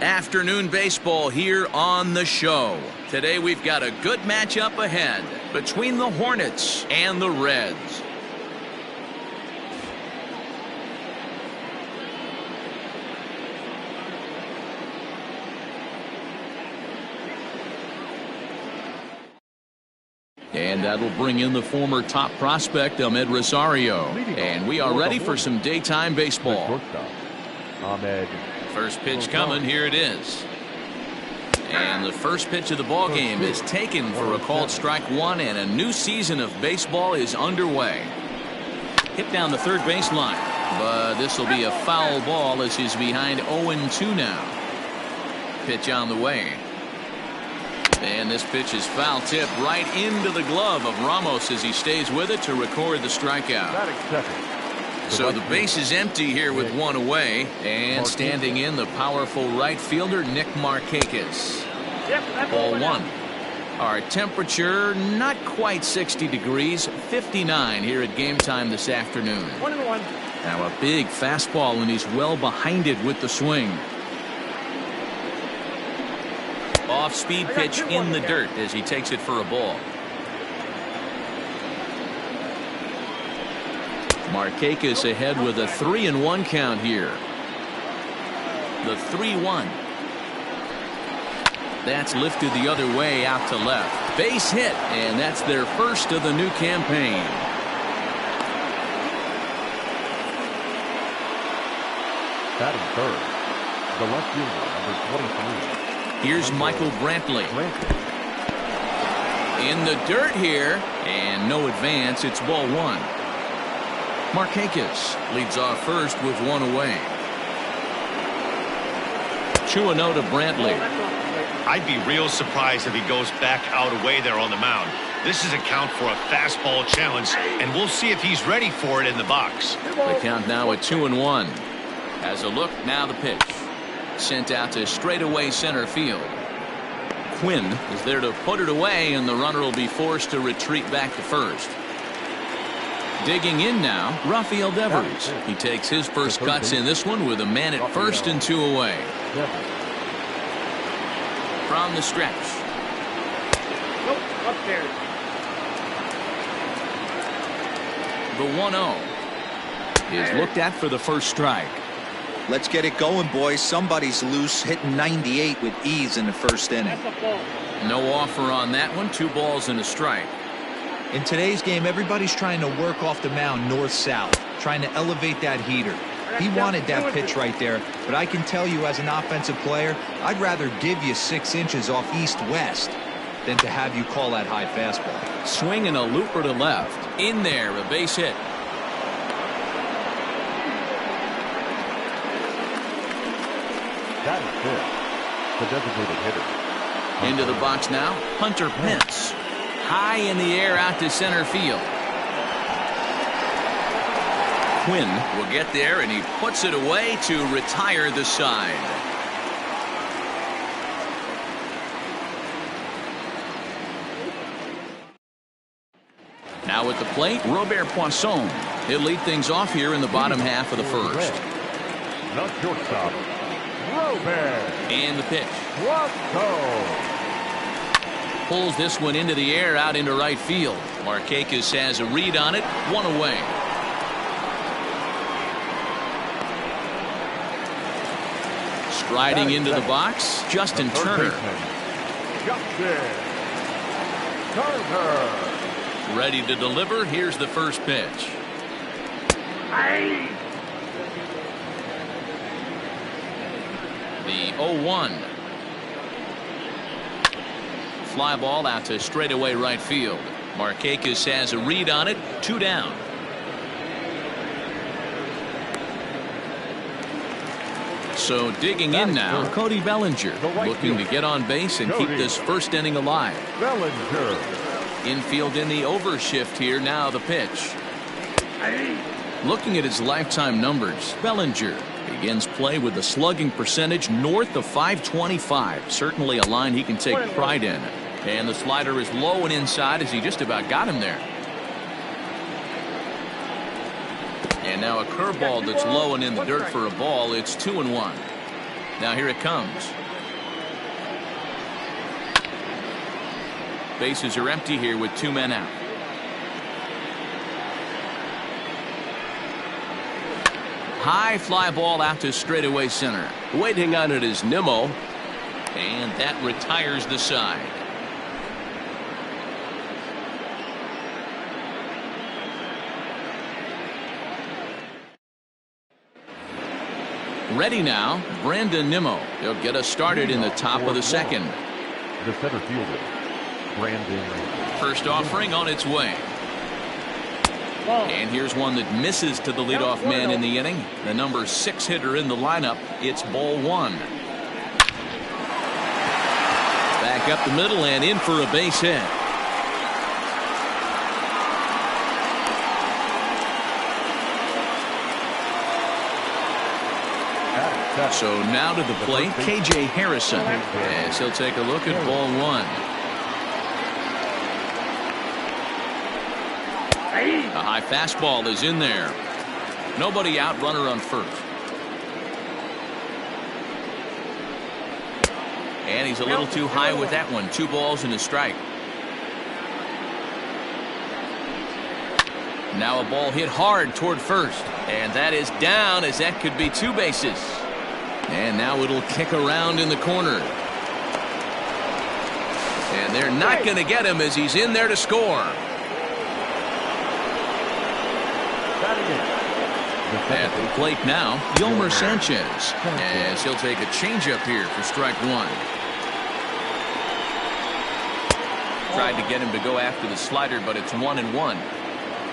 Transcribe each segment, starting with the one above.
Afternoon baseball here on the show. Today we've got a good matchup ahead between the Hornets and the Reds. And that'll bring in the former top prospect, Ahmed Rosario. And we are ready for some daytime baseball. First pitch coming. Here it is. And the first pitch of the ball game is taken for a called strike one, and a new season of baseball is underway. Hit down the third baseline, but this will be a foul ball as he's behind 0-2 now. Pitch on the way. And this pitch is foul tip right into the glove of Ramos as he stays with it to record the strikeout. So the base is empty here with one away, and standing in the powerful right fielder Nick Markakis. Ball one. Our temperature not quite 60 degrees, 59 here at game time this afternoon. 1-1. Now a big fastball, and he's well behind it with the swing. Off-speed pitch in the dirt as he takes it for a ball. Markakis ahead with a 3-1 count here. The 3-1. That's lifted the other way out to left. Base hit, and that's their first of the new campaign. Batting third, the left fielder, number 23. Here's Michael Brantley. In the dirt here, and no advance. It's ball one. Markakis leads off first with one away. 2-0 to Brantley. I'd be real surprised if he goes back out away there on the mound. This is a count for a fastball challenge, and we'll see if he's ready for it in the box. The count now at 2-1. Has a look, now the pitch. Sent out to straightaway center field. Quinn is there to put it away, and the runner will be forced to retreat back to first. Digging in now, Rafael Devers. He takes his first cuts in this one with a man at first and two away. From the stretch. Upstairs. The 1-0 is looked at for the first strike. Let's get it going, boys. Somebody's loose, hitting 98 with ease in the first inning. No offer on that one. 2 balls and a strike. In today's game, everybody's trying to work off the mound north-south, trying to elevate that heater. He wanted that pitch right there, but I can tell you as an offensive player, I'd rather give you 6 inches off east-west than to have you call that high fastball. Swinging a looper to left. In there, a base hit. That is good. The designated hitter. Into the box now, Hunter Pence. High in the air out to center field. Quinn will get there, and he puts it away to retire the side. Now at the plate, Robert Poisson. He'll lead things off here in the bottom half of the first. The shortstop, Robert. And the pitch. Poisson. Pulls this one into the air out into right field. Markakis has a read on it. One away. Striding into the box, Justin Turner. Ready to deliver. Here's the first pitch. The 0-1. Fly ball out to straightaway right field. Markakis has a read on it. 2 down. So digging in now, Cody Bellinger looking to get on base and keep this first inning alive. Bellinger. Infield in the overshift here. Now the pitch. Looking at his lifetime numbers, Bellinger begins play with a slugging percentage north of .525. Certainly a line he can take pride in. And the slider is low and inside as he just about got him there. And now a curveball that's low and in the dirt for a ball. It's 2-1. Now here it comes. Bases are empty here with 2 men out. High fly ball out to straightaway center. Waiting on it is Nimmo. And that retires the side. Ready now, Brandon Nimmo. He'll get us started in the top of the second. The center fielder, Brandon. First offering on its way. And here's one that misses to the leadoff man in the inning. The number 6 hitter in the lineup. It's ball 1. Back up the middle and in for a base hit. So now to the plate, KJ Harrison, as he'll take a look at ball 1. A high fastball is in there. Nobody out, runner on first. And he's a little too high with that one. 2 balls and a strike. Now a ball hit hard toward first. And that is down, as that could be 2 bases. And now it'll kick around in the corner. And they're not going to get him as he's in there to score. At the plate now, Yolmer Sanchez, as he'll take a changeup here for strike 1. Tried to get him to go after the slider, but it's 1-1.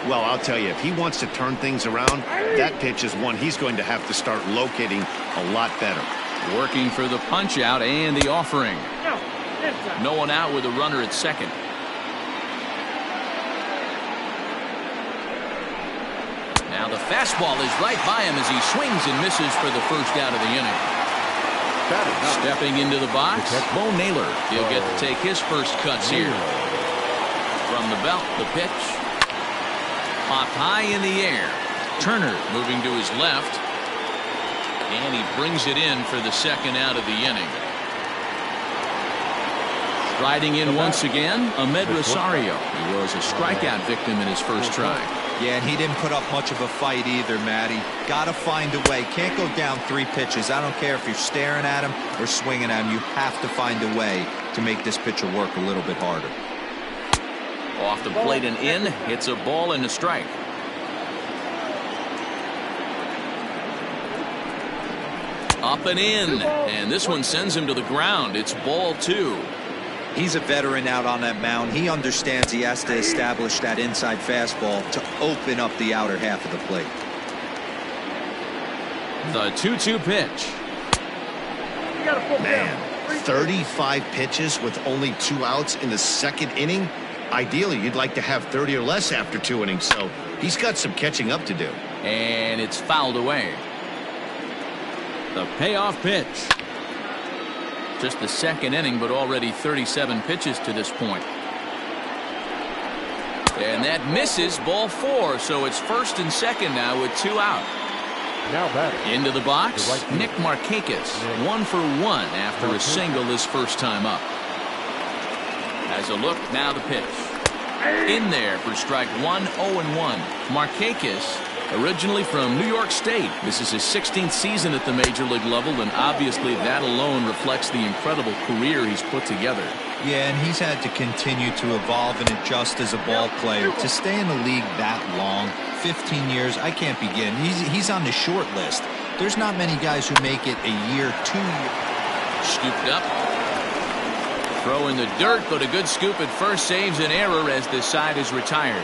Well, I'll tell you, if he wants to turn things around, that pitch is one he's going to have to start locating a lot better. Working for the punch out and the offering. No one out with a runner at second. Now the fastball is right by him as he swings and misses for the first out of the inning. Stepping into the box, Bo Naylor. He'll get to take his first cuts here. From the belt, the pitch. Popped high in the air. Turner moving to his left. And he brings it in for the second out of the inning. Riding in once again, Ahmed Rosario. He was a strikeout victim in his first try. Yeah, and he didn't put up much of a fight either, Matty. Got to find a way. Can't go down 3 pitches. I don't care if you're staring at him or swinging at him. You have to find a way to make this pitcher work a little bit harder. Off the plate and in. It's a ball and a strike. Up and in. And this one sends him to the ground. It's ball 2. He's a veteran out on that mound. He understands he has to establish that inside fastball to open up the outer half of the plate. The 2-2 pitch. Man, 35 pitches with only 2 outs in the second inning. Ideally, you'd like to have 30 or less after 2 innings, so he's got some catching up to do. And it's fouled away. The payoff pitch. Just the second inning, but already 37 pitches to this point. And that misses, ball 4, so it's first and second now with 2 out. Now batting. Into the box, Nick Markakis, 1 for 1 after a single his first time up. As a look, now the pitch. In there for strike 1, 0-1. Markakis, originally from New York State. This is his 16th season at the major league level, and obviously that alone reflects the incredible career he's put together. Yeah, and he's had to continue to evolve and adjust as a ball player. To stay in the league that long, 15 years, I can't begin. He's on the short list. There's not many guys who make it a year, 2 years. Scooped up. Throw in the dirt, but a good scoop at first saves an error as the side is retired.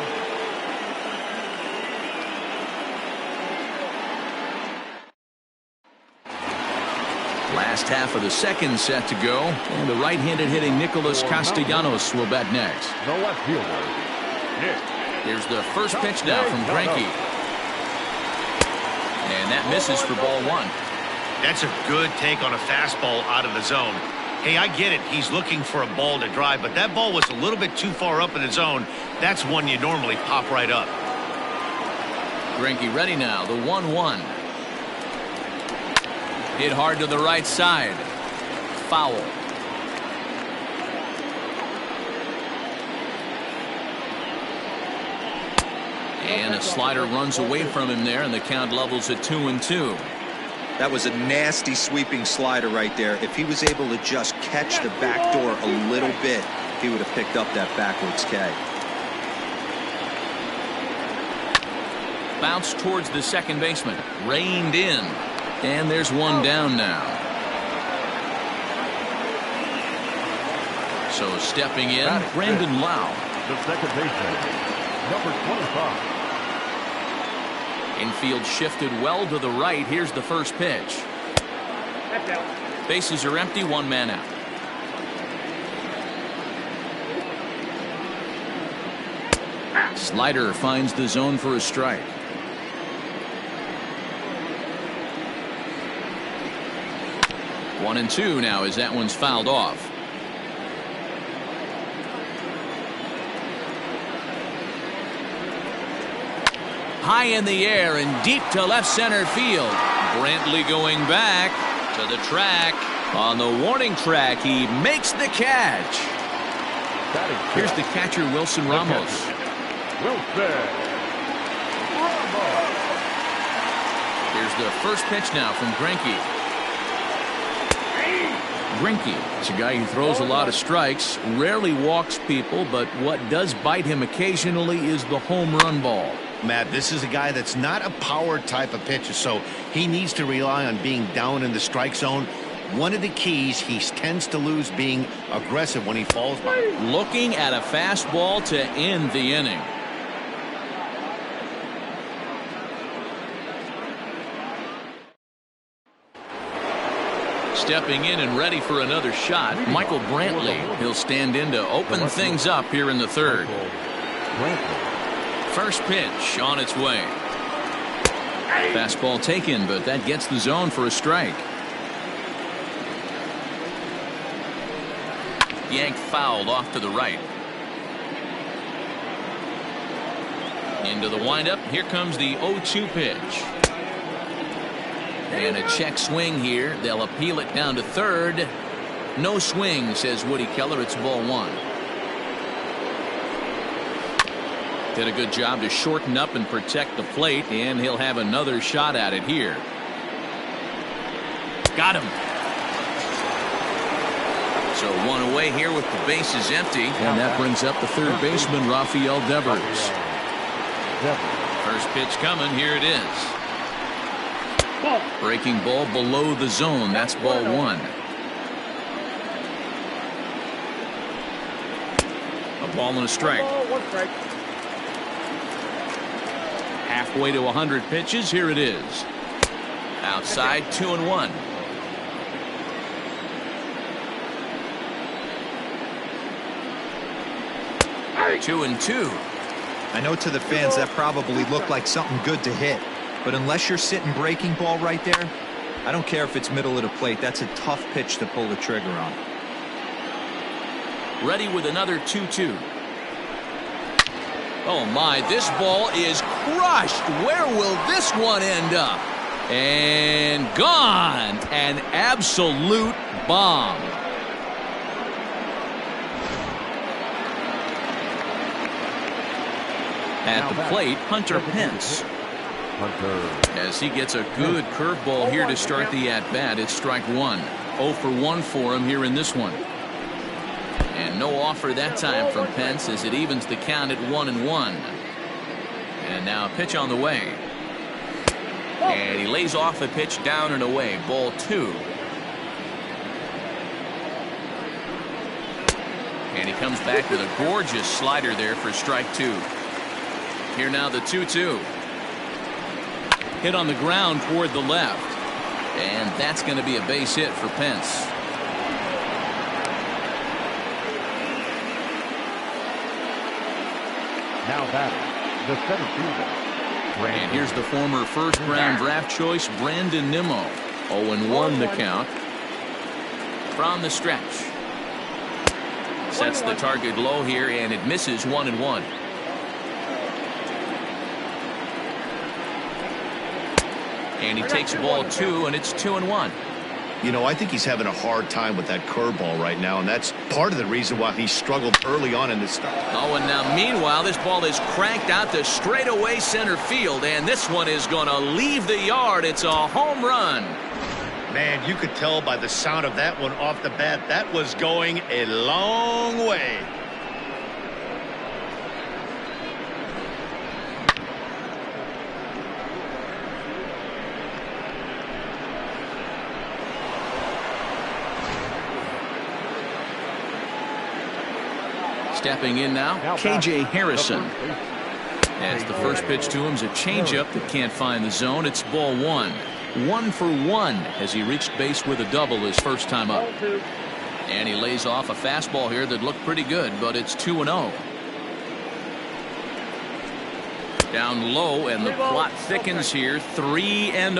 Last half of the second set to go, and the right-handed hitting Nicholas Castellanos will bat next. The left fielder, Nick. Here's the first pitch now from Greinke. And that misses for ball 1. That's a good take on a fastball out of the zone. Hey, I get it. He's looking for a ball to drive, but that ball was a little bit too far up in the zone. That's one you normally pop right up. Greinke ready now, the 1-1. Hit hard to the right side. Foul. And a slider runs away from him there, and the count levels at 2-2. That was a nasty sweeping slider right there. If he was able to just catch the back door a little bit, he would have picked up that backwards K. Bounce towards the second baseman. Reined in. And there's one down now. So stepping in, Brandon Lau. The second baseman, number 25. Infield shifted well to the right. Here's the first pitch. Bases are empty, one man out. Slider finds the zone for a strike. One and two now as that one's fouled off. High in the air and deep to left center field. Brantley going back to the track. On the warning track, he makes the catch. Here's the catcher, Wilson Ramos. Here's the first pitch now from Greinke. Greinke is a guy who throws a lot of strikes, rarely walks people, but what does bite him occasionally is the home run ball. Matt, this is a guy that's not a power type of pitcher, so he needs to rely on being down in the strike zone. One of the keys, he tends to lose being aggressive when he falls behind. Looking at a fastball to end the inning. Stepping in and ready for another shot, Michael Brantley. He'll stand in to open things up here in the third. First pitch on its way. Fastball taken, but that gets the zone for a strike. Yanked fouled off to the right. Into the windup. Here comes the 0-2 pitch. And a check swing here. They'll appeal it down to third. No swing, says Woody Keller. It's ball one. Did a good job to shorten up and protect the plate, and he'll have another shot at it here. Got him. So one away here with the bases empty, and that brings up the third baseman, Rafael Devers. First pitch coming. Here it is. Breaking ball below the zone. That's ball one. A ball and a strike. Halfway to 100 pitches. Here it is. Outside, 2-1. Two and two. I know to the fans that probably looked like something good to hit, but unless you're sitting breaking ball right there, I don't care if it's middle of the plate. That's a tough pitch to pull the trigger on. Ready with another 2-2. Oh my, this ball is crushed. Where will this one end up? And gone. An absolute bomb. At the plate, Hunter Pence. As he gets a good curveball here to start the at-bat. It's strike one. 0 for 1 for him here in this one. And no offer that time from Pence as it evens the count at 1-1. And now a pitch on the way. And he lays off a pitch down and away. Ball two. And he comes back with a gorgeous slider there for strike two. Here now the 2-2. Hit on the ground toward the left. And that's going to be a base hit for Pence. Now batting, the center fielder. And here's the former first-round draft choice, Brandon Nimmo. 0-1 the count. From the stretch. Sets the target low here, and it misses And he takes ball 2, and it's 2-1. You know, I think he's having a hard time with that curveball right now, and that's part of the reason why he struggled early on in the start. Oh, and now meanwhile, this ball is cranked out to straightaway center field, and this one is going to leave the yard. It's a home run. Man, you could tell by the sound of that one off the bat, that was going a long way. Stepping in now, K.J. Harrison. As the first pitch to him is a changeup that can't find the zone. It's ball 1. 1 for 1 as he reached base with a double his first time up. And he lays off a fastball here that looked pretty good, but it's 2-0. Down low, and the plot thickens here. 3-0.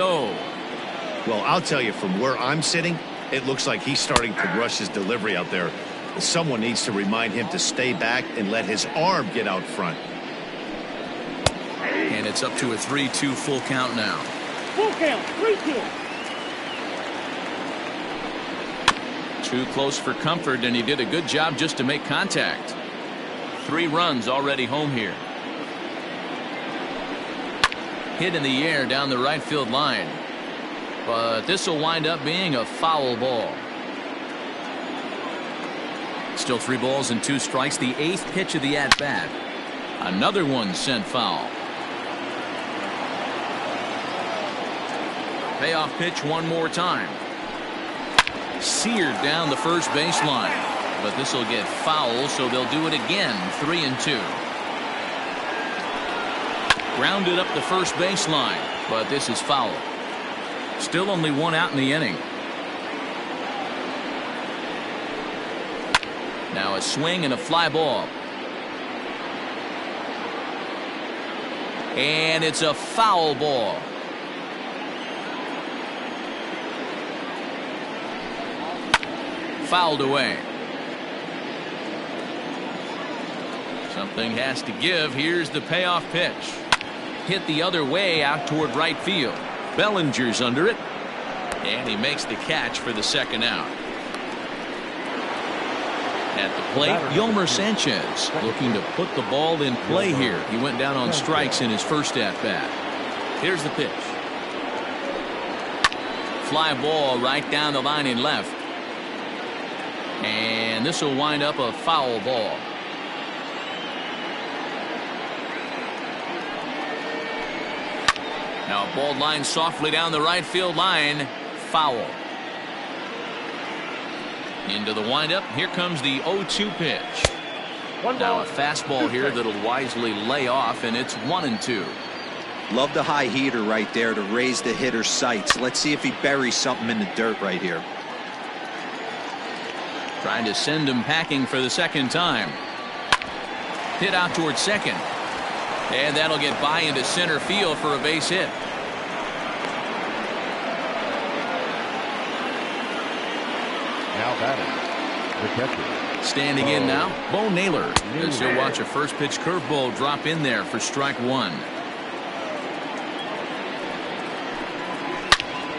Well, I'll tell you, from where I'm sitting, it looks like he's starting to rush his delivery out there. Someone needs to remind him to stay back and let his arm get out front. And it's up to a 3-2 full count now. Full count, 3-2. Too close for comfort, and he did a good job just to make contact. 3 runs already home here. Hit in the air down the right field line. But this will wind up being a foul ball. Still 3 balls and 2 strikes. The 8th pitch of the at-bat. Another one sent foul. Payoff pitch one more time. Seared down the first baseline. But this will get foul, so they'll do it again. 3-2. Grounded up the first baseline, but this is foul. Still only 1 out in the inning. Now a swing and a fly ball. And it's a foul ball. Fouled away. Something has to give. Here's the payoff pitch. Hit the other way out toward right field. Bellinger's under it. And he makes the catch for the second out. At the plate, Yolmer Sanchez looking to put the ball in play here. He went down on strikes in his first at-bat. Here's the pitch. Fly ball right down the line in left. And this will wind up a foul ball. Now a ball line softly down the right field line. Foul. Into the windup. Here comes the 0-2 pitch. Now a fastball here that'll wisely lay off, and it's 1-2. Love the high heater right there to raise the hitter's sights. Let's see if he buries something in the dirt right here. Trying to send him packing for the second time. Hit out towards second. And that'll get by into center field for a base hit. Now batting, the catcher. Standing in now, Bo Naylor, as he'll watch a first pitch curveball drop in there for strike 1.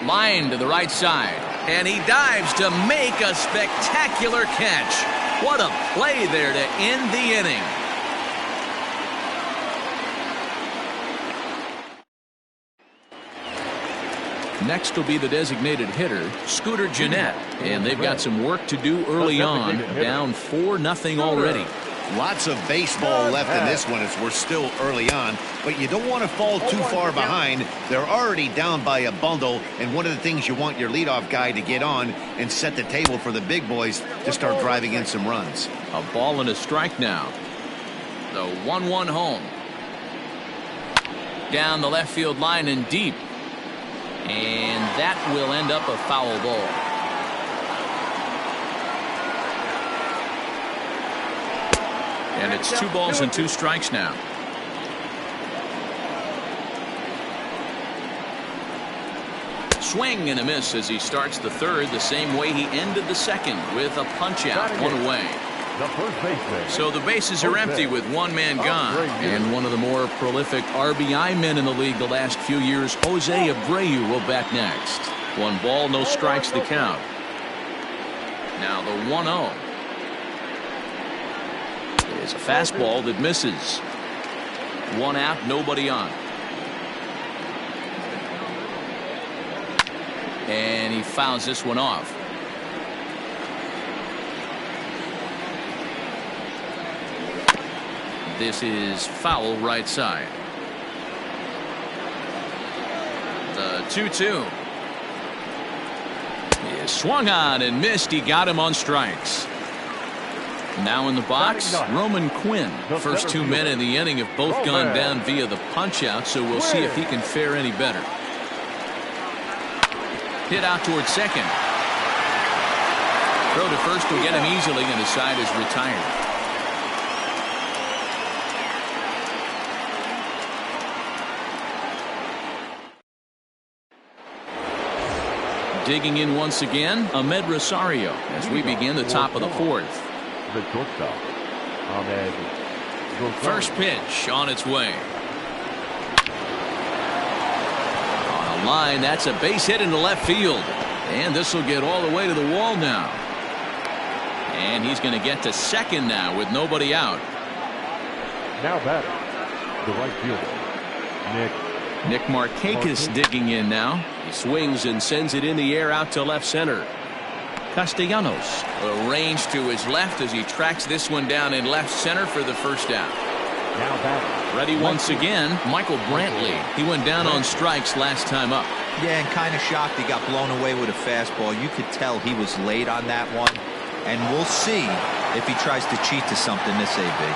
Line to the right side, and he dives to make a spectacular catch. What a play there to end the inning. Next will be the designated hitter, Scooter Gennett, and they've got some work to do early on. Down 4-0 already. Lots of baseball left in this one as we're still early on, but you don't want to fall too far behind. They're already down by a bundle, and one of the things you want your leadoff guy to get on and set the table for the big boys to start driving in some runs. A ball and a strike now. The 1-1 home. Down the left field line and deep. And that will end up a foul ball. And it's 2 balls and 2 strikes now. Swing and a miss as he starts the third the same way he ended the second with a punch out, 1 away. The first baseman. So the bases are empty with one man gone. And one of the more prolific RBI men in the league the last few years, Jose Abreu, will bat next. 1 ball, no strikes the count. Now the 1-0. It's a fastball that misses. 1 out, nobody on. And he fouls this one off. This is foul right side. The 2-2. He swung on and missed. He got him on strikes. Now in the box, Roman Quinn. First 2 men in the inning have both gone down via the punch-out, so we'll see if he can fare any better. Hit out towards second. Throw to first will get him easily, and the side is retired. Digging in once again, Ahmed Rosario as we begin the top of the 4th. The shortstop, Ahmed Rosario. First pitch on its way. On a line, that's a base hit into left field. And this will get all the way to the wall now. And he's going to get to second now with nobody out. Now batter, the right fielder, Nick Markakis digging in now. He swings and sends it in the air out to left center. Castellanos. A range to his left as he tracks this one down in left center for the first out. Now batter. Ready once again, Michael Brantley. He went down on strikes last time up. Yeah, and kind of shocked he got blown away with a fastball. You could tell he was late on that one. And we'll see if he tries to cheat to something this AB.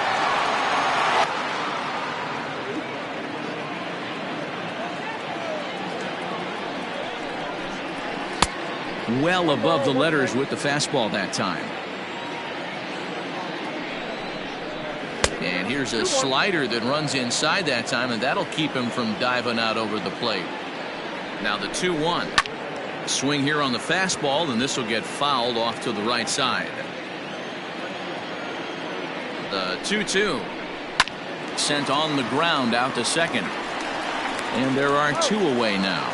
Well above the letters with the fastball that time. And here's a slider that runs inside that time, and that'll keep him from diving out over the plate. Now the 2-1. Swing here on the fastball, and this will get fouled off to the right side. The 2-2. Sent on the ground out to second. And there are 2 away now.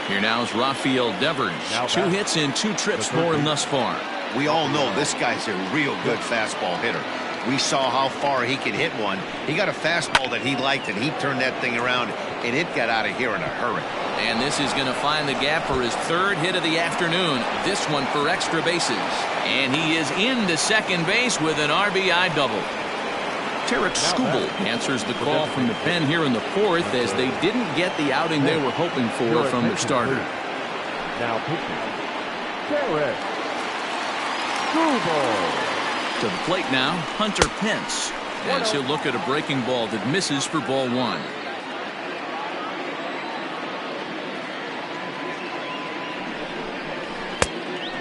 Here now is Rafael Devers. 2 hits in 2 trips for him thus far. We all know this guy's a real good fastball hitter. We saw how far he could hit one. He got a fastball that he liked, and he turned that thing around, and it got out of here in a hurry. And this is going to find the gap for his 3rd hit of the afternoon. This one for extra bases. And he is into second base with an RBI double. Tarek Skubal answers the call from the pen here in the 4th as they didn't get the outing they were hoping for from their starter. Now pitching, Tarek Skubal. To the plate now, Hunter Pence, as he'll look at a breaking ball that misses for ball 1.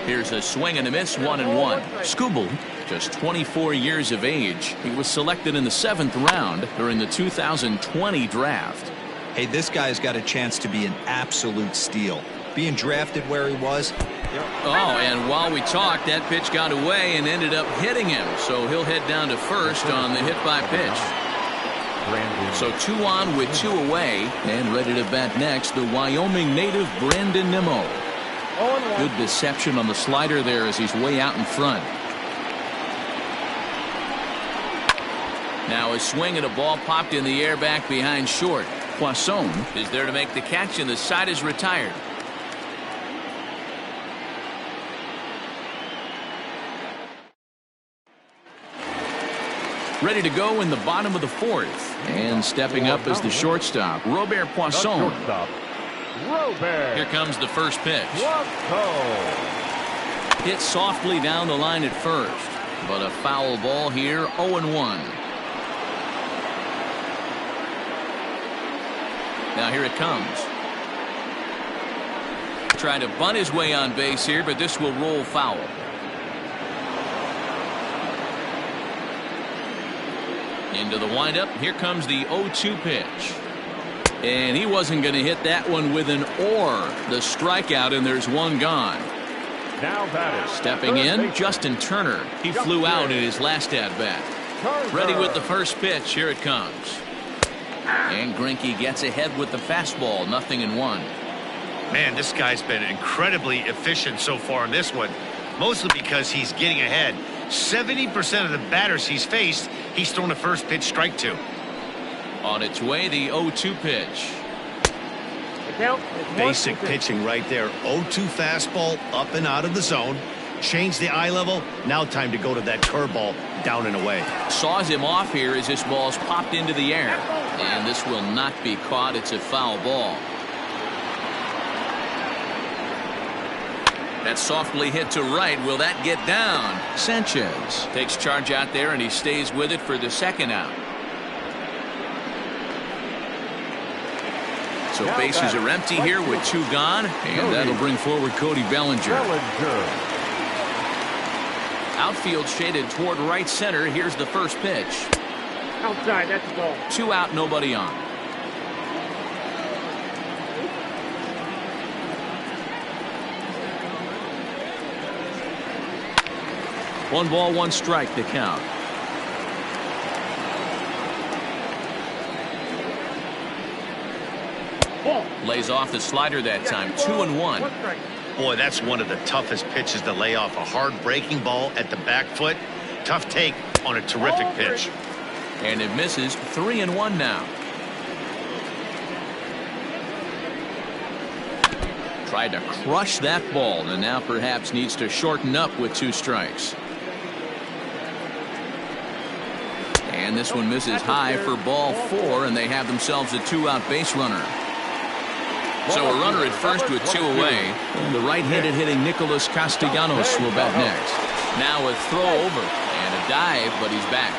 Here's a swing and a miss, 1-1. Skubal, just 24 years of age. He was selected in the 7th round during the 2020 draft. Hey, this guy's got a chance to be an absolute steal. Being drafted where he was. Oh, and while we talked, that pitch got away and ended up hitting him. So he'll head down to first on the hit by pitch. So 2 on with 2 away, and ready to bat next, the Wyoming native Brandon Nimmo. Good deception on the slider there as he's way out in front. Now a swing and a ball popped in the air back behind short. Poisson is there to make the catch, and the side is retired. Ready to go in the bottom of the 4th. And stepping up as the shortstop, Rrpl Poisson. Here comes the first pitch. Hit softly down the line at first, but a foul ball here, 0-1. Now here it comes. Trying to bunt his way on base here, but this will roll foul. Into the windup. Here comes the 0-2 pitch. And he wasn't going to hit that one with an or. The strikeout, and there's one gone. Now batting. Stepping in, Justin Turner. He flew out in his last at-bat. Ready with the first pitch. Here it comes. And Greinke gets ahead with the fastball. 0-1. Man, this guy's been incredibly efficient so far in this one, mostly because he's getting ahead. 70% of the batters he's faced, he's thrown a first pitch strike to. On its way, the 0-2 pitch. Basic pitching right there. 0-2 fastball up and out of the zone. Change the eye level. Now time to go to that curveball down and away. Saws him off here as this ball's popped into the air. And this will not be caught. It's a foul ball. That's softly hit to right. Will that get down? Sanchez takes charge out there, and he stays with it for the second out. So bases are empty here with 2 gone, and that'll bring forward Cody Bellinger. Outfield shaded toward right center. Here's the first pitch. Outside, that's a ball. 2 out, nobody on. One ball, 1 strike to count. Ball. Lays off the slider that time. 2-1. Boy, that's one of the toughest pitches to lay off. A hard breaking ball at the back foot. Tough take on a terrific pitch. And it misses. 3-1 now. Tried to crush that ball, and now perhaps needs to shorten up with 2 strikes. And this one misses high for ball 4, and they have themselves a 2-out base runner. So a runner at first with 2 away. And the right-handed hitting Nicholas Castellanos will bat next. Now a throw over and a dive, but he's back.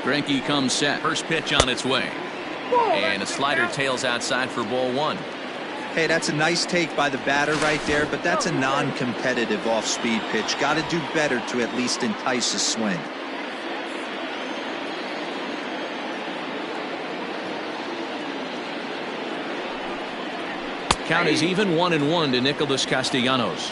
Greinke comes set. First pitch on its way. And a slider tails outside for ball 1. Hey, that's a nice take by the batter right there, but that's a non-competitive off-speed pitch. Got to do better to at least entice a swing. Count is even. 1-1 to Nicholas Castellanos.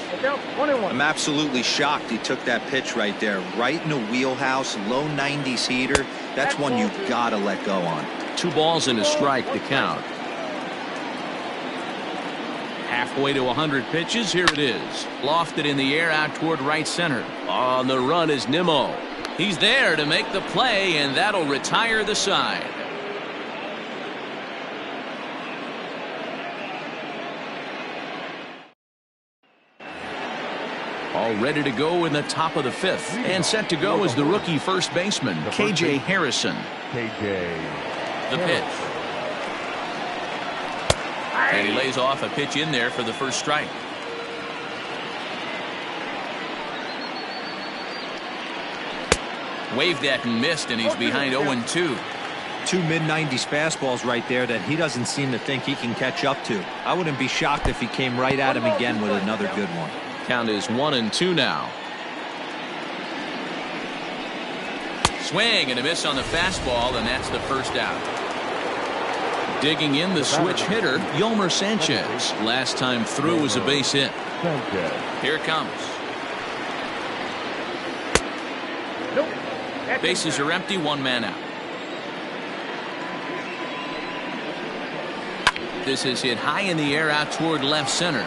I'm absolutely shocked he took that pitch right there. Right in the wheelhouse, low 90s heater. That's one you've got to let go on. 2 balls and a strike to count. Halfway to 100 pitches. Here it is. Lofted in the air out toward right center. On the run is Nimmo. He's there to make the play, and that'll retire the side. All ready to go in the top of the 5th. And set to go is the rookie first baseman, KJ Harrison. The pitch. And he lays off a pitch in there for the first strike. Waved at and missed, and he's behind 0-2. 2 mid-90s fastballs right there that he doesn't seem to think he can catch up to. I wouldn't be shocked if he came right at him again with another good one. Count is 1-2 now. Swing and a miss on the fastball, and that's the first out. Digging in the switch hitter, Yolmer Sanchez. Last time through was a base hit. Here it comes. Bases are empty, 1 man out. This is hit high in the air out toward left center.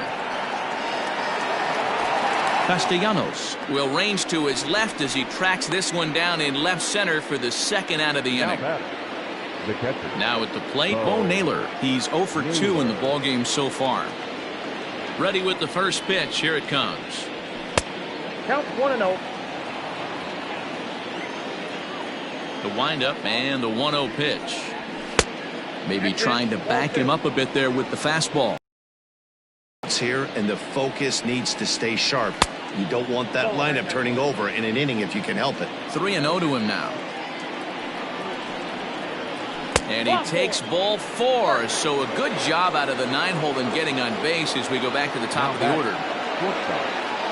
Castellanos will range to his left as he tracks this one down in left center for the second out of the inning. Now at the plate, Bo Naylor. He's 0 for 2 in the ballgame so far. Ready with the first pitch. Here it comes. Count 1-0. The windup and the 1-0 pitch. Maybe trying to back him up a bit there with the fastball. Here, and the focus needs to stay sharp. You don't want that lineup turning over in an inning if you can help it. 3-0 to him now. And he takes ball 4. So a good job out of the 9-hole in getting on base as we go back to the top of the order.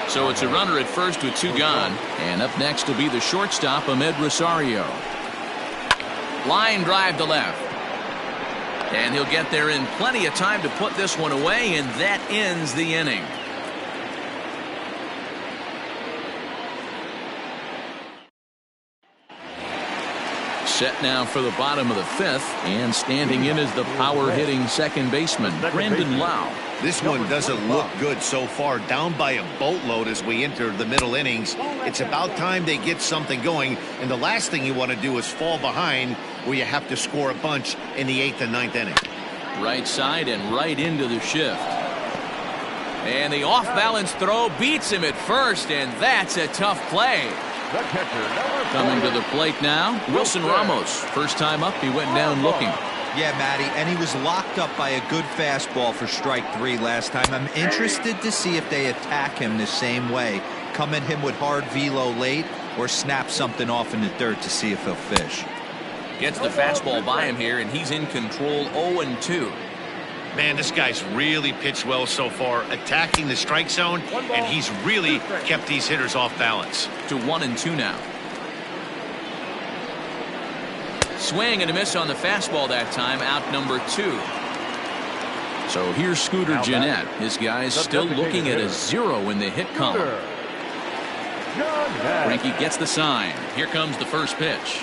So it's a runner at first with 2 gone. And up next will be the shortstop, Ahmed Rosario. Line drive to left. And he'll get there in plenty of time to put this one away, and that ends the inning. Set now for the bottom of the fifth, and standing in is the power-hitting second baseman, Brandon Lau. This one doesn't look good so far. Down by a boatload as we enter the middle innings. It's about time they get something going, and the last thing you want to do is fall behind where you have to score a bunch in the 8th and 9th inning. Right side and right into the shift. And the off-balance throw beats him at first, and that's a tough play. Coming to the plate now, Wilson Ramos. First time up, he went down looking. Yeah, Matty, and he was locked up by a good fastball for strike 3 last time. I'm interested to see if they attack him the same way. Come at him with hard velo late or snap something off in the dirt to see if he'll fish. Gets the fastball by him here, and he's in control 0-2. Man, this guy's really pitched well so far, attacking the strike zone, and he's really kept these hitters off balance. To 1-2 now. Swing and a miss on the fastball that time, out number 2. So here's Scooter Gennett. His guys still looking at a 0 in the hit column. Greinke gets the sign. Here comes the first pitch.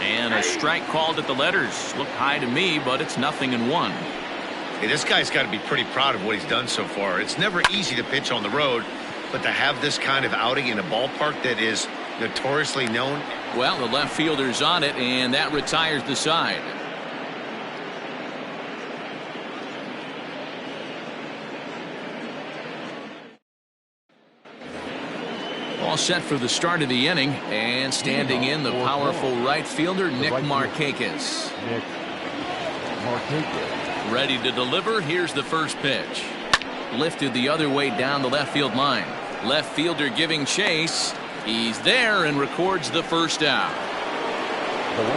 And a strike called at the letters. Looked high to me, but it's 0-1. Hey, this guy's got to be pretty proud of what he's done so far. It's never easy to pitch on the road, but to have this kind of outing in a ballpark that is notoriously known. Well, the left fielder's on it, and that retires the side. All set for the start of the inning, and standing in the powerful right fielder, Nick Markakis. Ready to deliver. Here's the first pitch. Lifted the other way down the left field line. Left fielder giving chase. He's there and records the first out.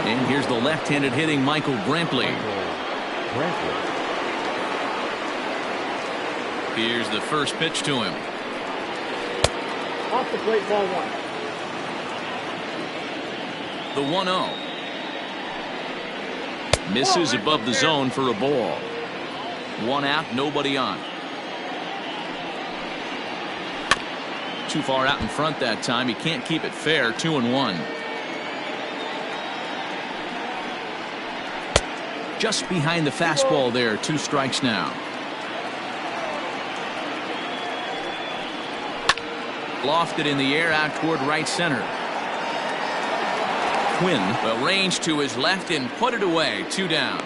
And here's the left-handed hitting Michael Rrpl. Here's the first pitch to him. Off the plate, ball 1. The 1-0. Misses above the zone for a ball. 1 out, nobody on. Too far out in front that time. He can't keep it fair. 2-1. Just behind the fastball there. 2 strikes now. Lofted in the air out toward right center. Quinn will range to his left and put it away. 2 down.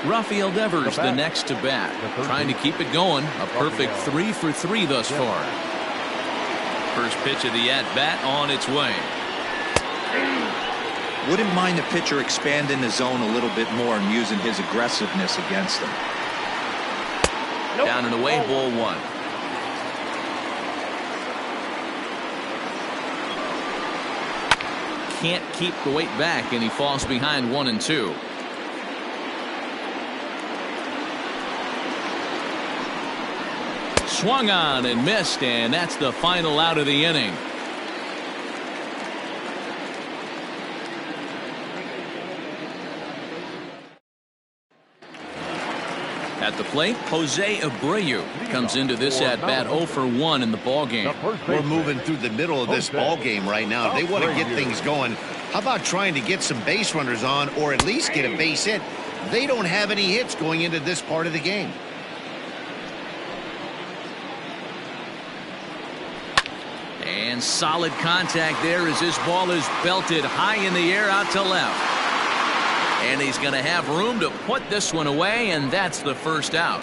Rafael Devers the next to bat, trying to keep it going. A perfect 3 for 3 thus far. First pitch of the at-bat on its way. Wouldn't mind the pitcher expanding the zone a little bit more and using his aggressiveness against them. Down and away, ball 1. Can't keep the weight back, and he falls behind 1-2. Swung on and missed, and that's the final out of the inning. At the plate, Jose Abreu comes into this at-bat 0 for 1 in the ballgame. We're moving through the middle of this ball game right now. They want to get things going. How about trying to get some base runners on, or at least get a base hit? They don't have any hits going into this part of the game. And solid contact there as this ball is belted high in the air out to left. And he's going to have room to put this one away, and that's the first out.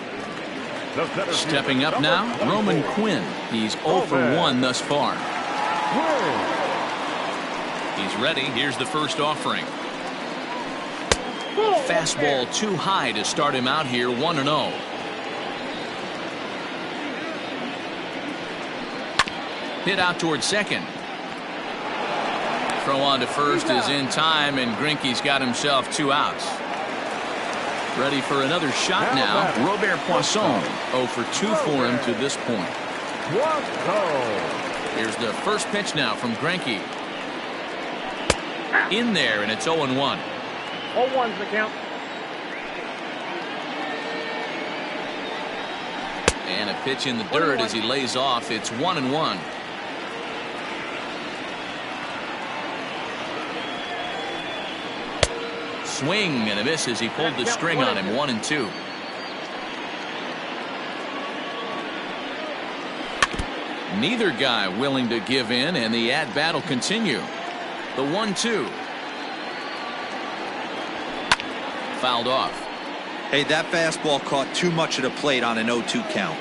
Stepping up now, Roman Quinn. He's 0 for 1 thus far. He's ready. Here's the first offering. Fastball too high to start him out here. 1-0. Hit out towards second. Throw on to first is in time, and Greinke's got himself 2 outs. Ready for another shot now. Robert Poisson 0 for 2 for him to this point. Here's the first pitch now from Greinke. In there, and it's 0-1. 0-1's the count. And a pitch in the dirt as he lays off. It's 1-1. Swing and a miss as he pulled the string on him. 1-2. Neither guy willing to give in, and the at-bat will continue. The 1-2. Fouled off. Hey, that fastball caught too much of the plate on an 0-2 count.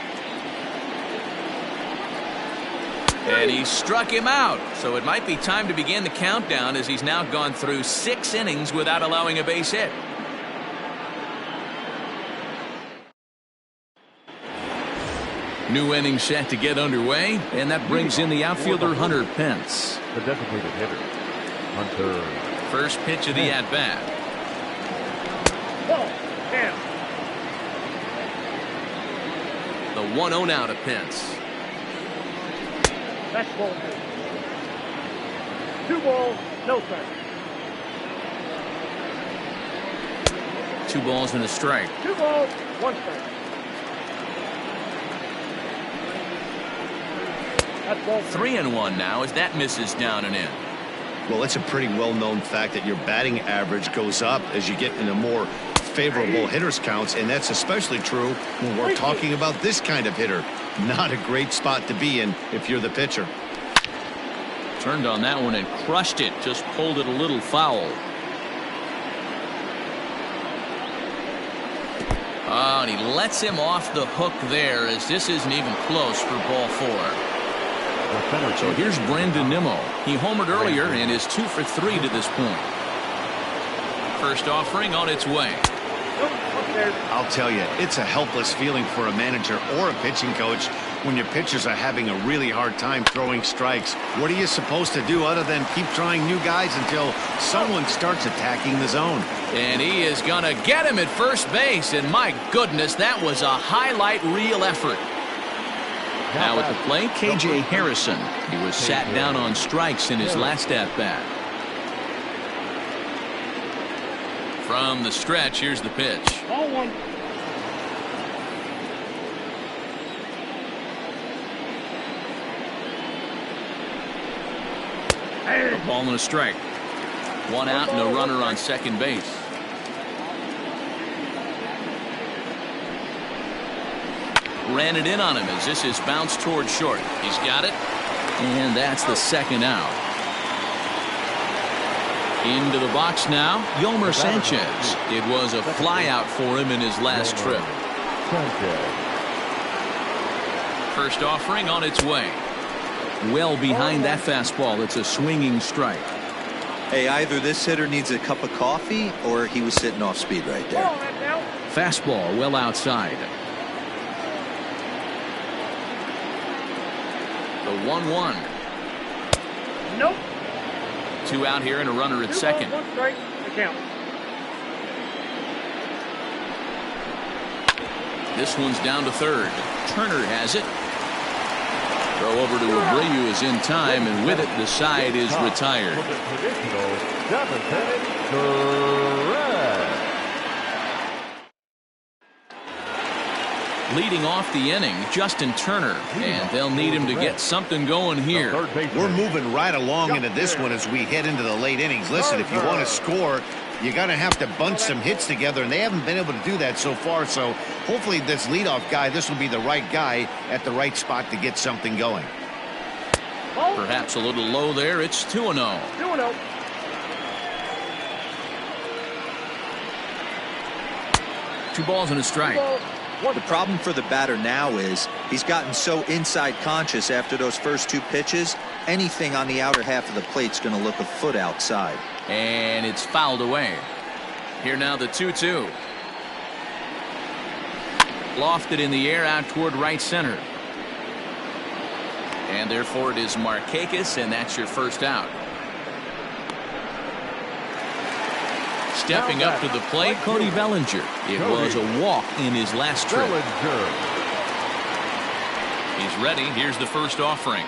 And he struck him out. So it might be time to begin the countdown as he's now gone through 6 innings without allowing a base hit. New inning set to get underway, and that brings in the outfielder Hunter Pence. The designated hitter, Hunter. First pitch of the at-bat. Ball. Down. The 1-0 now to Pence. That's ball. 2 balls, no strikes. 2 balls and a strike. 2 balls, 1 strike. That's ball. 3-1 now as that misses down and in. Well, it's a pretty well-known fact that your batting average goes up as you get into more favorable hitters counts, and that's especially true when we're talking about this kind of hitter. Not a great spot to be in if you're the pitcher. Turned on that one and crushed it. Just pulled it a little foul. Oh, and he lets him off the hook there as this isn't even close for ball 4. So here's Brandon Nimmo. He homered earlier and is 2 for 3 to this point. First offering on its way. I'll tell you, it's a helpless feeling for a manager or a pitching coach when your pitchers are having a really hard time throwing strikes. What are you supposed to do other than keep trying new guys until someone starts attacking the zone? And he is going to get him at first base. And my goodness, that was a highlight reel effort. Now at the plate, KJ Harrison. He was sat down on strikes in his last at-bat. From the stretch, here's the pitch. Ball 1. A ball and a strike. 1 out and a runner on second base. Ran it in on him as this is bounced toward short. He's got it. And that's the 2nd out. Into the box now, Yolmer Sanchez. It was a fly out for him in his last trip. First offering on its way. Well behind that fastball. It's a swinging strike. Hey, either this hitter needs a cup of coffee or he was sitting off speed right there. Fastball well outside. The 1-1. Nope. 2 out here and a runner at 2 second. balls, 1 strike. The count. This one's down to third. Turner has it. Throw over to Abreu is in time, and with it, the side is retired. Leading off the inning, Justin Turner, and they'll need him to get something going here. We're moving right along into this one as we head into the late innings. Listen, if you want to score, you got to have to bunch some hits together, and they haven't been able to do that so far. So hopefully this leadoff guy, this will be the right guy at the right spot to get something going. Perhaps a little low there. It's 2-0. 2-0. Two balls and a strike. The problem for the batter now is he's gotten so inside conscious after those first 2 pitches. Anything on the outer half of the plate's going to look a foot outside. And it's fouled away. Here now the 2-2. Lofted in the air out toward right center. And therefore it is Markakis, and that's your first out. Stepping up to the plate, Cody Bellinger. It was a walk in his last trip. He's ready. Here's the first offering.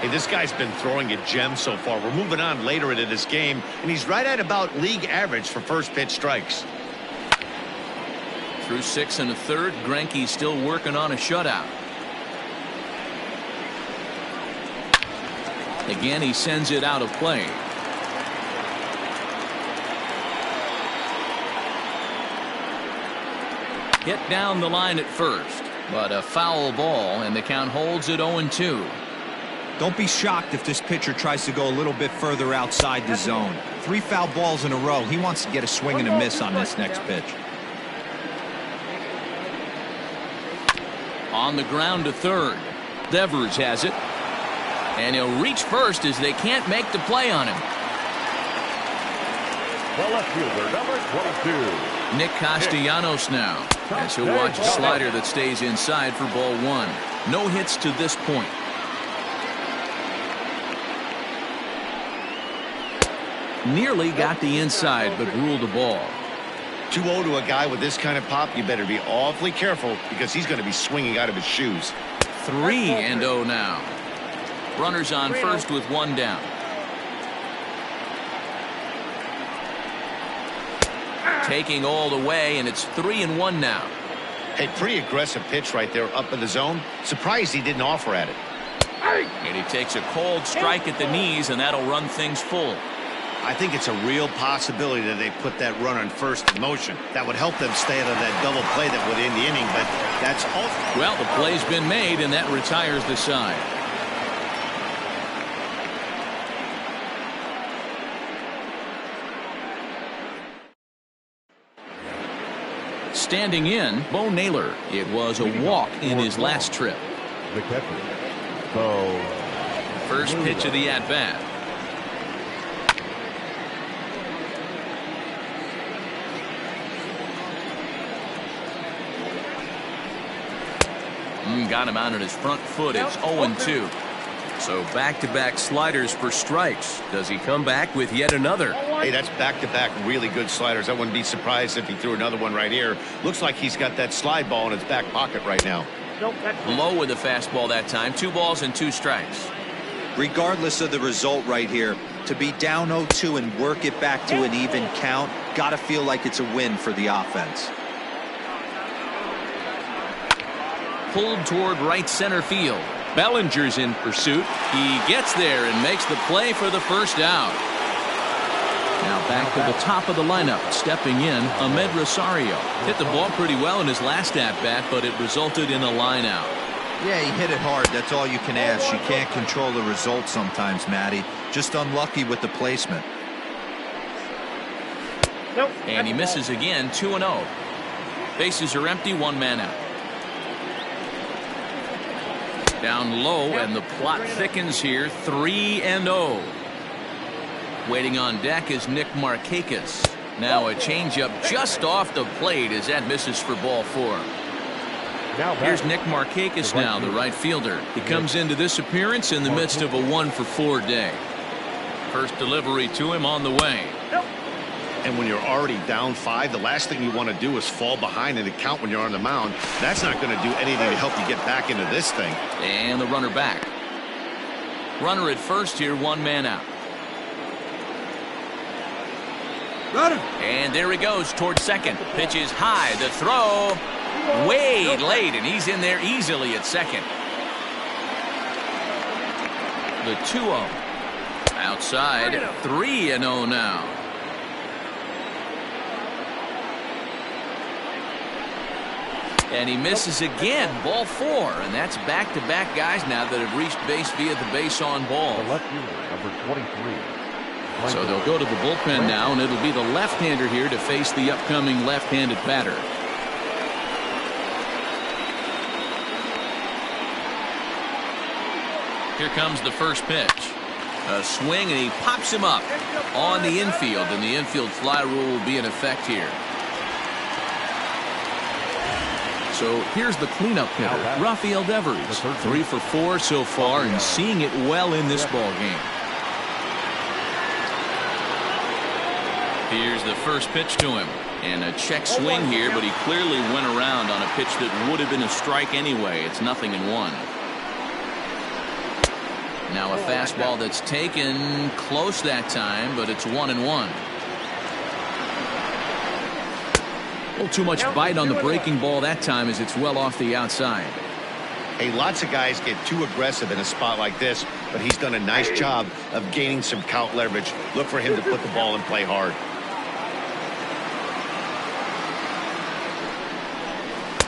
Hey, this guy's been throwing a gem so far. We're moving on later into this game, and he's right at about league average for first pitch strikes. Through 6 1/3, Greinke's still working on a shutout. Again, he sends it out of play. Hit down the line at first, but a foul ball, and the count holds at 0-2. Don't be shocked if this pitcher tries to go a little bit further outside the zone. 3 foul balls in a row. He wants to get a swing and a miss on this next pitch. On the ground to third. Devers has it. And he'll reach first as they can't make the play on him. The left fielder, number 22. Nick Castellanos now, as he'll watch a slider that stays inside for ball 1. No hits to this point. Nearly got the inside, but ruled the ball. 2-0 to a guy with this kind of pop. You better be awfully careful because he's going to be swinging out of his shoes. 3-0 now. Runners on first with 1 down. Taking all the way, and it's 3-1 now. Hey, pretty aggressive pitch right there up in the zone. Surprised he didn't offer at it. And he takes a cold strike at the knees, and that'll run things full. I think it's a real possibility that they put that run on first in motion. That would help them stay out of that double play that would end the inning, but that's all. Well, the play's been made, and that retires the side. Standing in, Bo Naylor. It was a walk in his last trip. The catcher, Bo. First pitch of the at-bat. Got him out on his front foot. It's 0-2. So back-to-back sliders for strikes. Does he come back with yet another? Hey, that's back-to-back really good sliders. I wouldn't be surprised if he threw another one right here. Looks like he's got that slide ball in his back pocket right now. Low with the fastball that time. 2 balls and 2 strikes. Regardless of the result right here, to be down 0-2 and work it back to an even count, gotta feel like it's a win for the offense. Pulled toward right center field. Bellinger's in pursuit. He gets there and makes the play for the first out. Now back to the top of the lineup. Stepping in, Ahmed Rosario. Hit the ball pretty well in his last at-bat, but it resulted in a line out. Yeah, he hit it hard. That's all you can ask. You can't control the result sometimes, Matty. Just unlucky with the placement. And he misses again, 2-0. Bases are empty, 1 man out. Down low, and the plot thickens here, 3-0. Waiting on deck is Nick Markakis. Now a changeup just off the plate as that misses for ball 4. Here's Nick Markakis now, the right fielder. He comes into this appearance in the midst of a 1-for-4 day. First delivery to him on the way. And when you're already down 5, the last thing you want to do is fall behind in the count when you're on the mound. That's not going to do anything to help you get back into this thing. And the runner back. Runner at first here, 1 man out. And there he goes towards second. Pitch is high. The throw way late, and he's in there easily at second. The 2-0. Outside, 3-0 now. And he misses again, ball 4, and that's back-to-back guys now that have reached base via the base on ball. The left fielder, number 23. So they'll go to the bullpen now, and it'll be the left-hander here to face the upcoming left-handed batter. Here comes the first pitch. A swing, and he pops him up on the infield, and the infield fly rule will be in effect here. So here's the cleanup hitter, Rafael Devers. 3 for 4 so far and seeing it well in this ball game. Here's the first pitch to him. And a check swing here, but he clearly went around on a pitch that would have been a strike anyway. It's 0-1. Now a fastball that's taken close that time, but it's 1-1. A little too much bite on the breaking ball that time as it's well off the outside. Hey, lots of guys get too aggressive in a spot like this, but he's done a nice job of gaining some count leverage. Look for him to put the ball in play hard.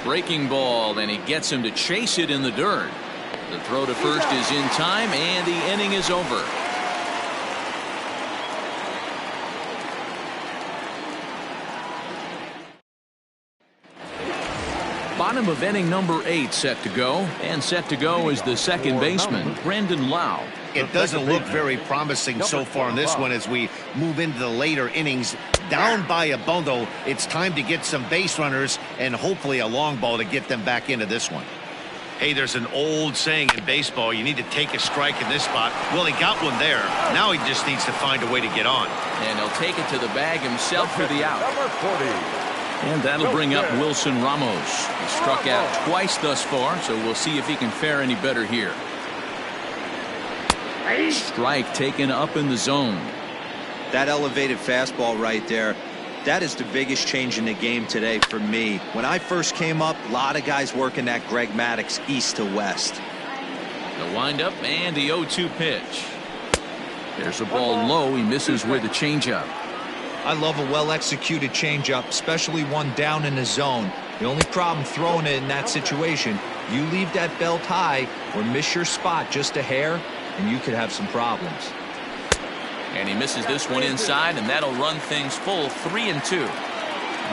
Breaking ball, and he gets him to chase it in the dirt. The throw to first is in time, and the inning is over. Bottom of inning number 8 set to go, and set to go is the second baseman, Brandon Lau. It doesn't look very promising so far in this one as we move into the later innings. Down by a bundle, it's time to get some base runners and hopefully a long ball to get them back into this one. Hey, there's an old saying in baseball, you need to take a strike in this spot. Well, he got one there. Now he just needs to find a way to get on. And he'll take it to the bag himself for the out. Number 40. And that'll bring up Wilson Ramos. He struck out twice thus far, so we'll see if he can fare any better here. Strike taken up in the zone. That elevated fastball right there, that is the biggest change in the game today for me. When I first came up, a lot of guys working that Greg Maddux east to west. The windup and the 0-2 pitch. There's a ball low. He misses with the changeup. I love a well-executed changeup, especially one down in the zone. The only problem throwing it in that situation, you leave that belt high or miss your spot just a hair, and you could have some problems. And he misses this one inside, and that'll run things full 3-2.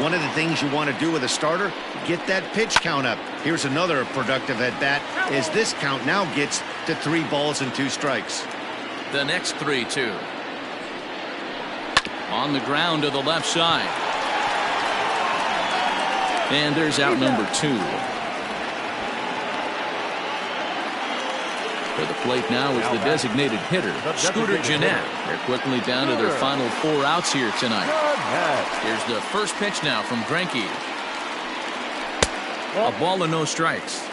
One of the things you want to do with a starter, get that pitch count up. Here's another productive at bat as this count now gets to 3 balls and 2 strikes. The next 3-2. On the ground to the left side. And there's out number 2. For the plate now is the designated hitter, Scooter Jeanette. They're quickly down to their final 4 outs here tonight. Here's the first pitch now from Greinke. A ball and no strikes.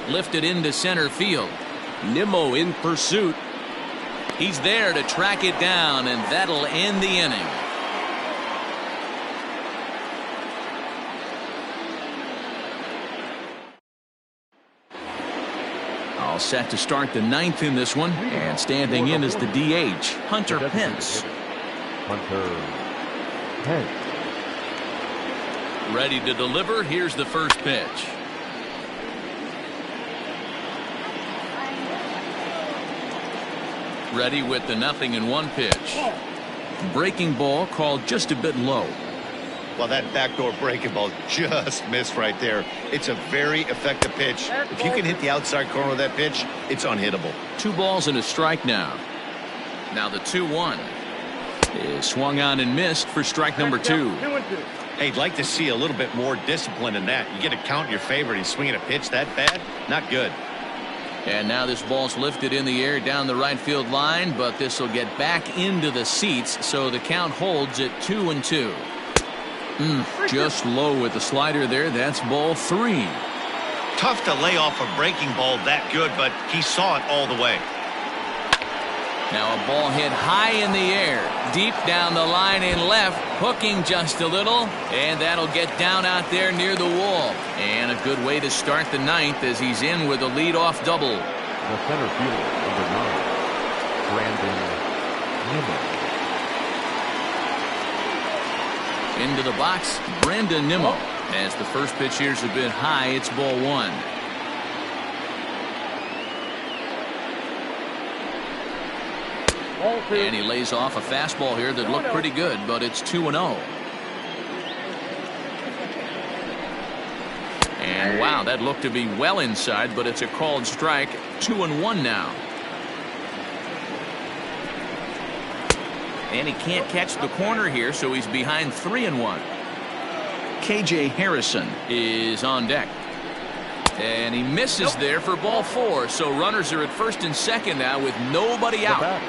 Lifted into center field. Nimmo in pursuit. He's there to track it down, and that'll end the inning. All set to start the 9th in this one, and standing in is the DH, Hunter Pence. Hunter Pence. Ready to deliver. Here's the first pitch. Ready with the 0-1 pitch. Breaking ball called just a bit low. Well, that backdoor breaking ball just missed right there. It's a very effective pitch. If you can hit the outside corner of that pitch, it's unhittable. 2 balls and a strike now. Now the 2-1 is swung on and missed for strike number 2. Hey, I'd like to see a little bit more discipline in that. You get a count in your favor and he's swinging a pitch that bad? Not good. And now this ball's lifted in the air down the right field line, but this will get back into the seats, so the count holds at 2-2. Just low with the slider there. That's ball 3. Tough to lay off a breaking ball that good, but he saw it all the way. Now a ball hit high in the air, deep down the line in left, hooking just a little, and that'll get down out there near the wall. And a good way to start the 9th as he's in with a leadoff double. The center fielder, number 9, Brandon Nimmo. Into the box, Brandon Nimmo. As the first pitch here's a bit high, it's ball 1. And he lays off a fastball here that looked pretty good, but it's 2-0. And wow, that looked to be well inside, but it's a called strike. 2-1 now. And he can't catch the corner here, so he's behind 3-1. KJ Harrison is on deck. And he misses there for ball 4, so runners are at first and second now with nobody out.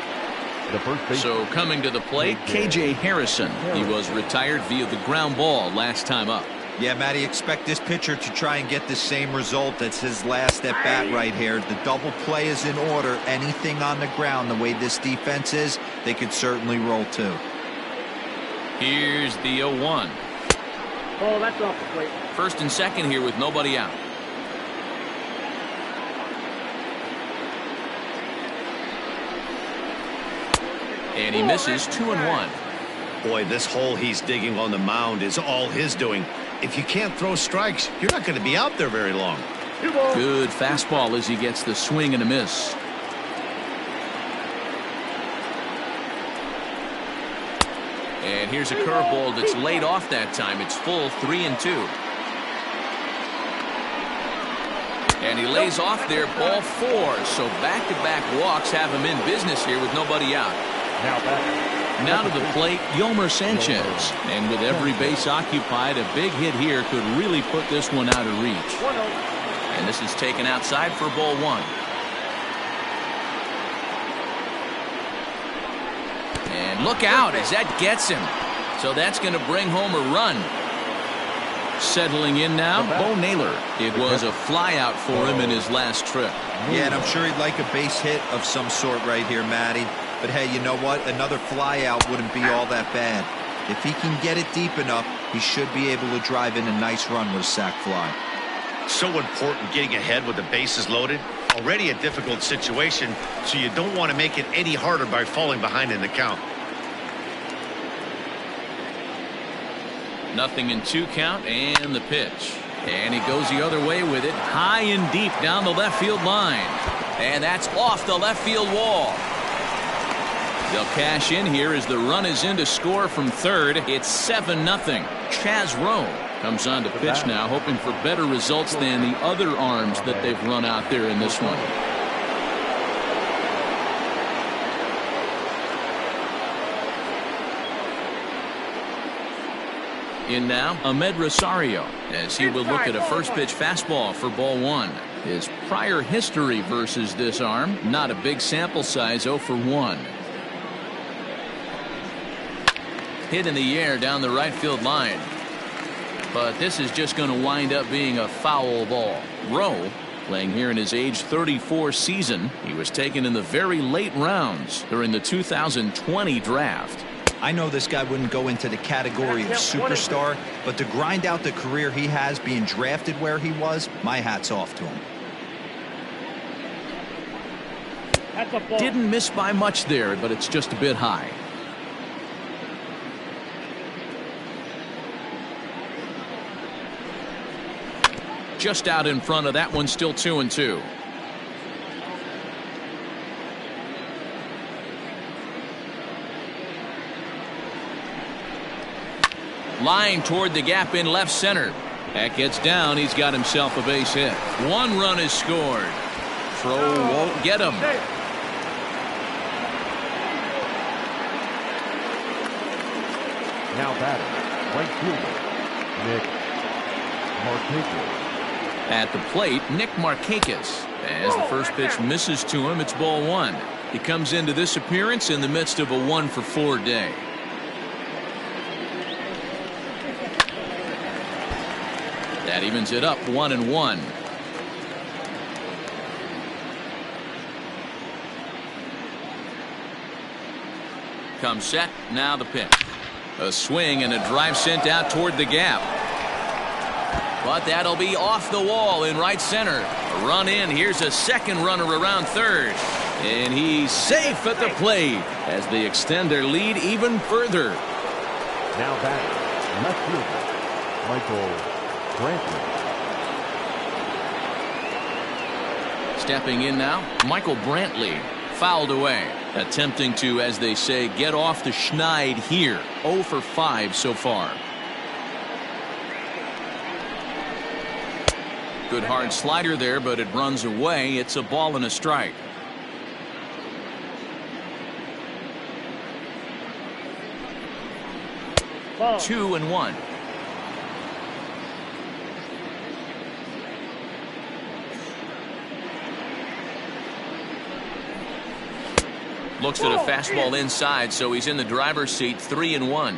So coming to the plate, KJ Harrison. He was retired via the ground ball last time up. Yeah, Matty, expect this pitcher to try and get the same result as his last at bat right here. The double play is in order. Anything on the ground, the way this defense is, they could certainly roll too. Here's the 0-1. Oh, that's off the plate. First and second here with nobody out. And he misses 2-1. Boy, this hole he's digging on the mound is all his doing. If you can't throw strikes, you're not going to be out there very long. Good fastball as he gets the swing and a miss. And here's a curveball that's laid off that time. It's full 3-2. And he lays off there, ball 4. So back-to-back walks have him in business here with nobody out. Now to the plate, Yolmer Sanchez. And with every base occupied, a big hit here could really put this one out of reach. And this is taken outside for ball 1. And look out as that gets him. So that's going to bring home a run. Settling in now, Bo Naylor. It was a fly out for him in his last trip. Yeah, and I'm sure he'd like a base hit of some sort right here, Matty. But hey, you know what? Another fly out wouldn't be all that bad. If he can get it deep enough, he should be able to drive in a nice run with a sac fly. So important getting ahead with the bases loaded. Already a difficult situation, so you don't want to make it any harder by falling behind in the count. 0-2 count and the pitch. And he goes the other way with it, high and deep down the left field line. And that's off the left field wall. They'll cash in here as the run is in to score from third. It's 7-0. Chaz Rowe comes on to pitch now, hoping for better results than the other arms that they've run out there in this one. In now, Ahmed Rosario, as he will look at a first pitch fastball for ball 1. His prior history versus this arm, not a big sample size, 0 for 1. Hit in the air down the right field line. But this is just going to wind up being a foul ball. Rowe, playing here in his age 34 season, he was taken in the very late rounds during the 2020 draft. I know this guy wouldn't go into the category of superstar, but to grind out the career he has being drafted where he was, my hat's off to him. Didn't miss by much there, but it's just a bit high. Just out in front of that one, still 2-2. Line toward the gap in left center. That gets down. He's got himself a base hit. 1 run is scored. Throw won't get him. Now batting, right fielder, Nick Markakis. At the plate, Nick Markakis. As the first pitch misses to him, it's ball 1. He comes into this appearance in the midst of a 1-for-4 day. That evens it up 1-1. Comes set. Now the pitch. A swing and a drive sent out toward the gap. But that'll be off the wall in right center. A run in. Here's a second runner around third. And he's safe at the plate as they extend their lead even further. Now batting, left fielder, Michael Brantley. Stepping in now, Michael Brantley. Fouled away. Attempting to, as they say, get off the schneid here. 0 for 5 so far. Good hard slider there, but it runs away. It's a ball and a strike. Ball. 2-1. Looks at a fastball inside, so he's in the driver's seat. 3-1.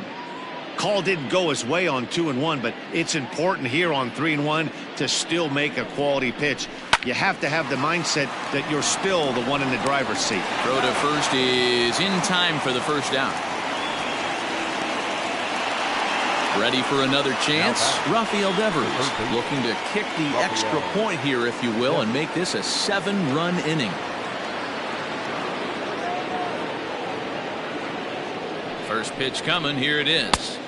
call didn't go his way on 2-1, but it's important here on 3-1 to still make a quality pitch. You have to have the mindset that you're still the one in the driver's seat. Throw to first is in time for the first down. Ready for another chance. Rrpl looking to kick the extra point here, if you will, and make this a 7-run inning. First pitch coming. Here it is.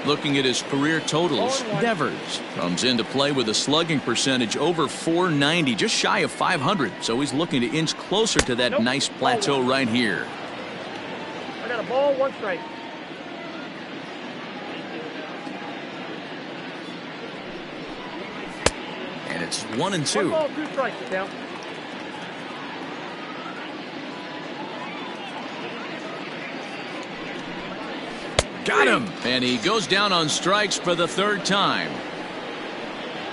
Looking at his career totals, Devers comes into play with a slugging percentage over 490, just shy of 500. So he's looking to inch closer to that nice plateau right here. I got a ball, 1 strike. And it's 1-2. 1 ball, 2 strikes, count. Got him! And he goes down on strikes for the 3rd time.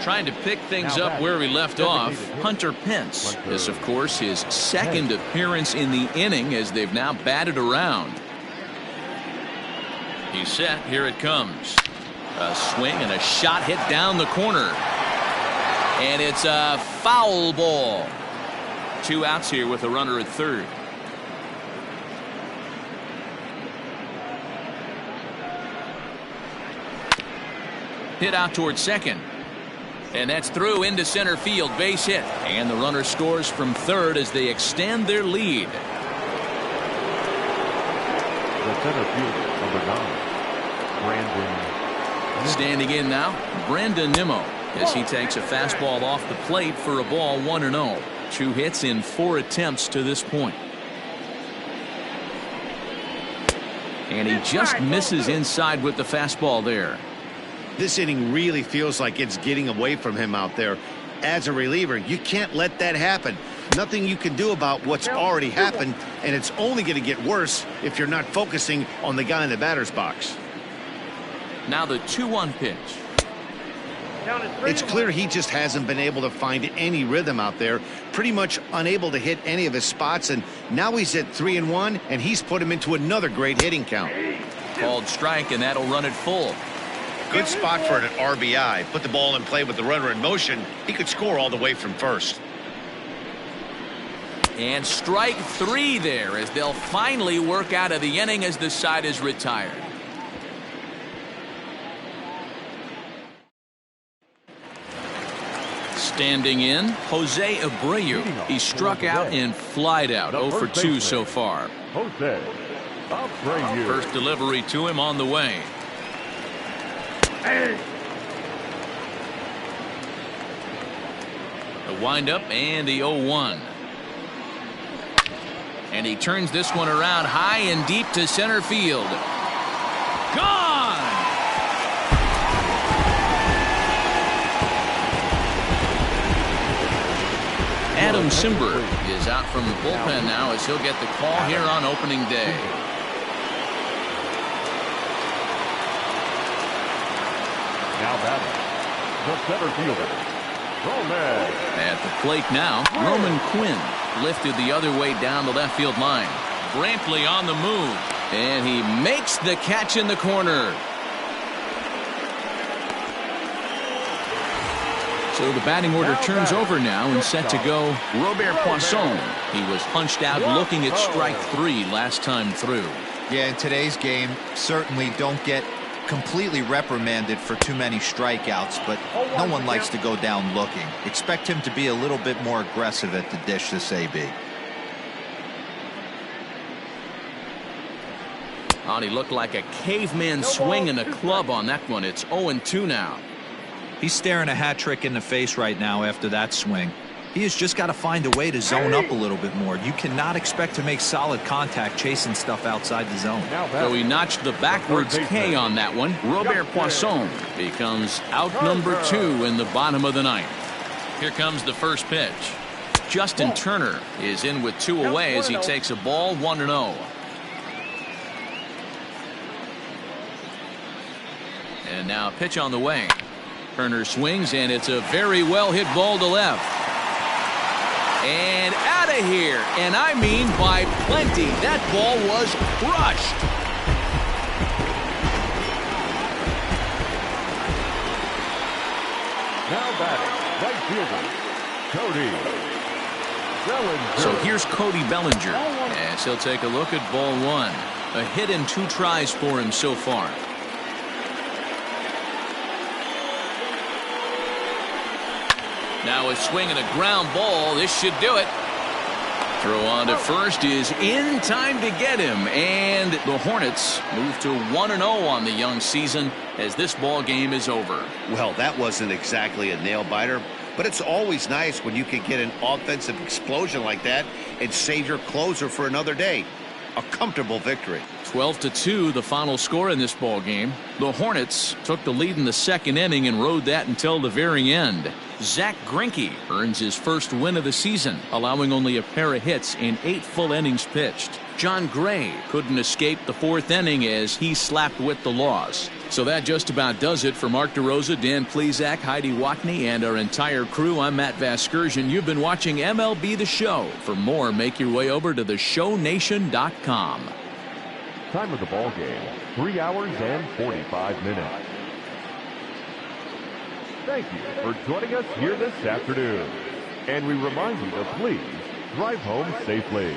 Trying to pick things up where we left off, Hunter Pence. This, of course, his 2nd appearance in the inning as they've now batted around. He's set. Here it comes. A swing and a shot hit down the corner. And it's a foul ball. 2 outs here with a runner at 3rd. Hit out towards 2nd. And that's through into center field. Base hit. And the runner scores from 3rd as they extend their lead. The center fielder, number 9, Brandon. Standing in now, Brandon Nimmo, as he takes a fastball off the plate for a ball, 1-0. 2 hits in 4 attempts to this point. And he just misses inside with the fastball there. This inning really feels like it's getting away from him out there. As a reliever, you can't let that happen. Nothing you can do about what's already happened, and it's only going to get worse if you're not focusing on the guy in the batter's box. Now the 2-1 pitch. It's clear he just hasn't been able to find any rhythm out there. Pretty much unable to hit any of his spots, and now he's at 3-1, and he's put him into another great hitting count. Called strike, and that'll run it full. Good spot for an RBI. Put the ball in play with the runner in motion. He could score all the way from 1st. And strike 3 there as they'll finally work out of the inning as the side is retired. Standing in, Jose Abreu. He struck out and flied out. 0 for 2 so far. Jose Abreu. First delivery to him on the way. The windup and the 0-1. And he turns this one around high and deep to center field. Gone! Adam Simber is out from the bullpen now as he'll get the call here on opening day. Now batting, the center fielder, Roman. At the plate now, Roman Quinn lifted the other way down the left field line. Rrpl on the move, and he makes the catch in the corner. So the batting order turns over now and set to go Robert Poisson. He was punched out looking at strike 3 last time through. Yeah, in today's game, certainly don't get completely reprimanded for too many strikeouts, but no one likes to go down looking. Expect him to be a little bit more aggressive at the dish this AB. Oh, he looked like a caveman swinging a club on that one. It's 0-2 now. He's staring a hat trick in the face right now after that swing. He has just got to find a way to zone up a little bit more. You cannot expect to make solid contact chasing stuff outside the zone. So he notched the backwards K on that one. Robert Poisson becomes out number 2 in the bottom of the 9th. Here comes the first pitch. Justin Turner is in with 2 away as he takes a ball 1-0. And now a pitch on the way. Turner swings, and it's a very well hit ball to left. And out of here, and I mean by plenty. That ball was crushed. Now batting, right fielder, Cody Bellinger. So here's Cody Bellinger as he'll take a look at ball one. A hit and 2 tries for him so far. Now a swing and a ground ball. This should do it. Throw on to first is in time to get him, and the Hornets move to 1-0 on the young season as this ball game is over. Well, that wasn't exactly a nail-biter, but it's always nice when you can get an offensive explosion like that and save your closer for another day. A comfortable victory. 12-2 the final score in this ball game. The Hornets took the lead in the second inning and rode that until the very end. Zach Greinke earns his first win of the season, allowing only a pair of hits in 8 full innings pitched. John Gray couldn't escape the 4th inning as he slapped with the loss. So that just about does it for Mark DeRosa, Dan Plesac, Heidi Watney, and our entire crew. I'm Matt Vasgersian. You've been watching MLB The Show. For more, make your way over to theshownation.com. Time of the ball game, 3 hours and 45 minutes. Thank you for joining us here this afternoon. And we remind you to please drive home safely.